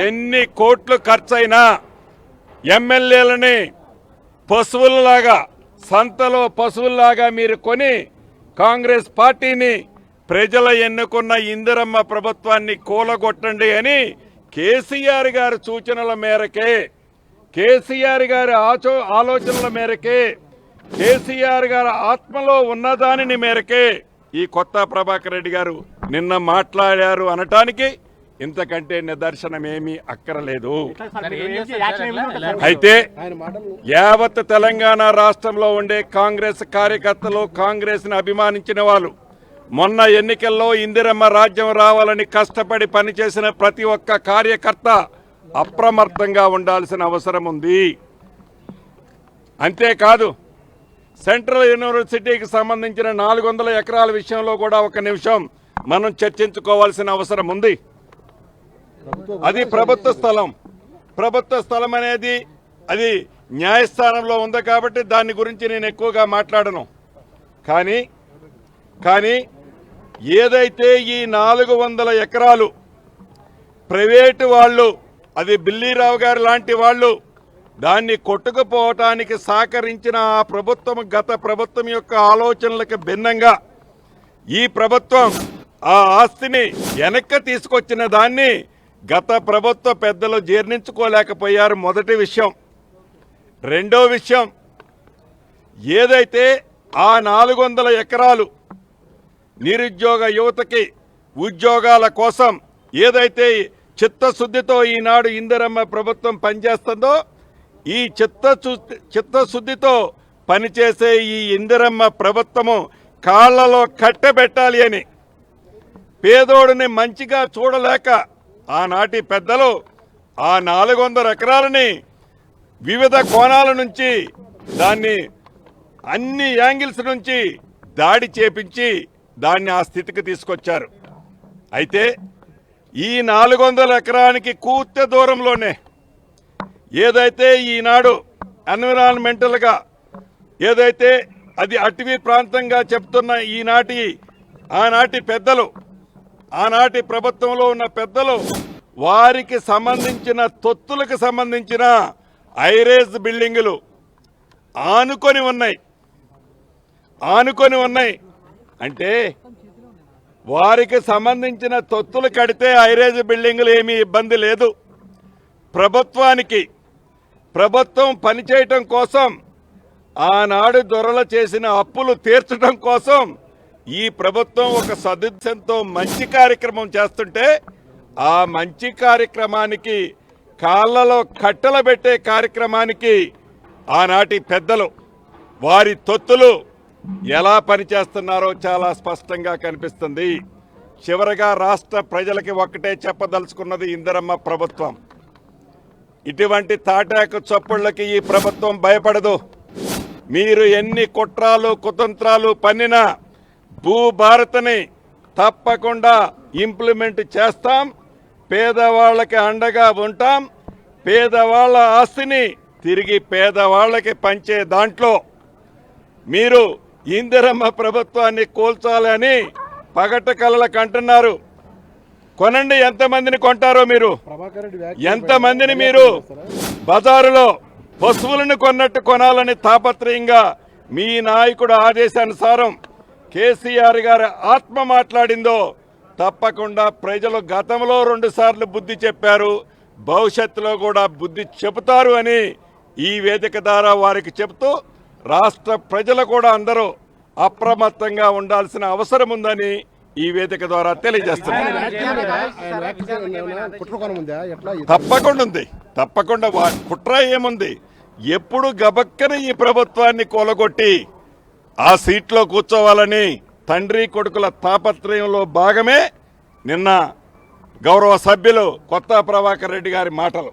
ఎన్ని కోట్లు ఖర్చైనా ఎమ్మెల్యేలని పశువుల్లాగా సంతలో పశువుల్లాగా మీరు కొని కాంగ్రెస్ పార్టీని ప్రజల ఎన్నుకున్న ఇందిరమ్మ ప్రభుత్వాన్ని కూలగొట్టండి అని కేసీఆర్ గారి సూచనల మేరకే, కేసీఆర్ గారి ఆలోచనల మేరకే, కేసీఆర్ గారి ఆత్మలో ఉన్నదాని మేరకే ఈ కొత్త ప్రభాకర్ రెడ్డి గారు నిన్న మాట్లాడారు అనటానికి ఇంతకంటే నిదర్శనమేమీ అక్కరలేదు. అయితే యావత్ తెలంగాణ రాష్ట్రంలో ఉండే కాంగ్రెస్ కార్యకర్తలు, కాంగ్రెస్ ని అభిమానించిన వాళ్ళు, మొన్న ఎన్నికల్లో ఇందిరమ్మ రాజ్యం రావాలని కష్టపడి పనిచేసిన ప్రతి ఒక్క కార్యకర్త అప్రమత్తంగా ఉండాల్సిన అవసరం ఉంది. అంతేకాదు సెంట్రల్ యూనివర్సిటీకి సంబంధించిన 400 ఎకరాల విషయంలో కూడా ఒక నిమిషం మనం చర్చించుకోవాల్సిన అవసరం ఉంది. అది ప్రభుత్వ స్థలం. ప్రభుత్వ స్థలం అనేది అది న్యాయస్థానంలో ఉంది కాబట్టి దాని గురించి నేను ఎక్కువగా మాట్లాడను. కానీ ఏదైతే ఈ 400 ఎకరాలు ప్రైవేటు వాళ్ళు, అది బిల్లీరావు గారు లాంటి వాళ్ళు దాన్ని కొట్టుకుపోవటానికి సహకరించిన ఆ ప్రభుత్వం, గత ప్రభుత్వం యొక్క ఆలోచనలకు భిన్నంగా ఈ ప్రభుత్వం ఆ ఆస్తిని వెనక్కి తీసుకొచ్చిన దాన్ని గత ప్రభుత్వ పెద్దలు జీర్ణించుకోలేకపోయారు. మొదటి విషయం. రెండో విషయం, ఏదైతే ఆ 400 ఎకరాలు నిరుద్యోగ యువతకి ఉద్యోగాల కోసం ఏదైతే చిత్తశుద్ధితో ఈనాడు ఇందిరమ్మ ప్రభుత్వం పనిచేస్తుందో, ఈ చిత్తశుద్ధితో పనిచేసే ఈ ఇందిరమ్మ ప్రభుత్వము కాళ్లలో కట్టబెట్టాలి అని, పేదోడిని మంచిగా చూడలేక ఆనాటి పెద్దలు ఆ 400 ఎకరాలని వివిధ కోణాల నుంచి దాన్ని అన్ని యాంగిల్స్ నుంచి దాడి చేపించి దాన్ని ఆ స్థితికి తీసుకొచ్చారు. అయితే ఈ 400 ఎకరానికి కూర్త దూరంలోనే ఏదైతే ఈనాడు ఎన్విరాన్మెంటల్గా ఏదైతే అది అటవీ ప్రాంతంగా చెప్తున్న ఆనాటి పెద్దలు, ఆనాటి ప్రభుత్వంలో ఉన్న పెద్దలు వారికి సంబంధించిన తొత్తులకు సంబంధించిన ఐరేజ్ బిల్డింగులు ఆనుకొని ఉన్నాయి. అంటే వారికి సంబంధించిన తొత్తులు కడితే ఐరేజ్ బిల్డింగులు ఏమీ ఇబ్బంది లేదు. ప్రభుత్వం పనిచేయటం కోసం, ఆనాడు దొరలు చేసిన అప్పులు తీర్చడం కోసం ఈ ప్రభుత్వం ఒక సదుద్దేశంతో మంచి కార్యక్రమం చేస్తుంటే, ఆ మంచి కార్యక్రమానికి కాళ్లలో కట్టెలు పెట్టే కార్యక్రమానికి ఆనాటి పెద్దలు వారి తొత్తులు ఎలా పనిచేస్తున్నారో చాలా స్పష్టంగా కనిపిస్తుంది. చివరగా రాష్ట్ర ప్రజలకి ఒక్కటే చెప్పదలుచుకున్నది, ఇందిరమ్మ ప్రభుత్వం ఇటువంటి తాటాకు చప్పుళ్ళకి ఈ ప్రభుత్వం భయపడదు. మీరు ఎన్ని కుట్రాలు కుతంత్రాలు పన్నినా భూభారత్ని తప్పకుండా ఇంప్లిమెంట్ చేస్తాం. పేదవాళ్ళకి అండగా ఉంటాం. పేదవాళ్ళ ఆస్తిని తిరిగి పేదవాళ్ళకి పంచే దాంట్లో మీరు ఇందిరమ్మ ప్రభుత్వాన్ని కూల్చాలని పగట కలలకు అంటున్నారు. కొనండి, ఎంతమందిని కొంటారో మీరు, ఎంతమందిని మీరు బజారులో పశువులను కొన్నట్టు కొనాలని తాపత్రయంగా మీ నాయకుడు ఆదేశానుసారం కేసీఆర్ గారి ఆత్మ మాట్లాడిందో తప్పకుండా ప్రజలు గతంలో 2 సార్లు బుద్ధి చెప్పారు, భవిష్యత్తులో కూడా బుద్ధి చెబుతారు అని ఈ వేదిక ద్వారా వారికి చెబుతూ రాష్ట్ర ప్రజలు కూడా అందరూ అప్రమత్తంగా ఉండాల్సిన అవసరం ఉందని ఈ వేదిక ద్వారా తెలియజేస్తున్నారు. తప్పకుండా కుట్ర ఏముంది? ఎప్పుడు గబక్కన ఈ ప్రభుత్వాన్ని కూలగొట్టి ఆ సీట్లో కూర్చోవాలని తండ్రి కొడుకుల తాపత్రయంలో భాగమే నిన్న గౌరవ సభ్యులు కొత్త ప్రభాకర్ రెడ్డి గారి మాటలు.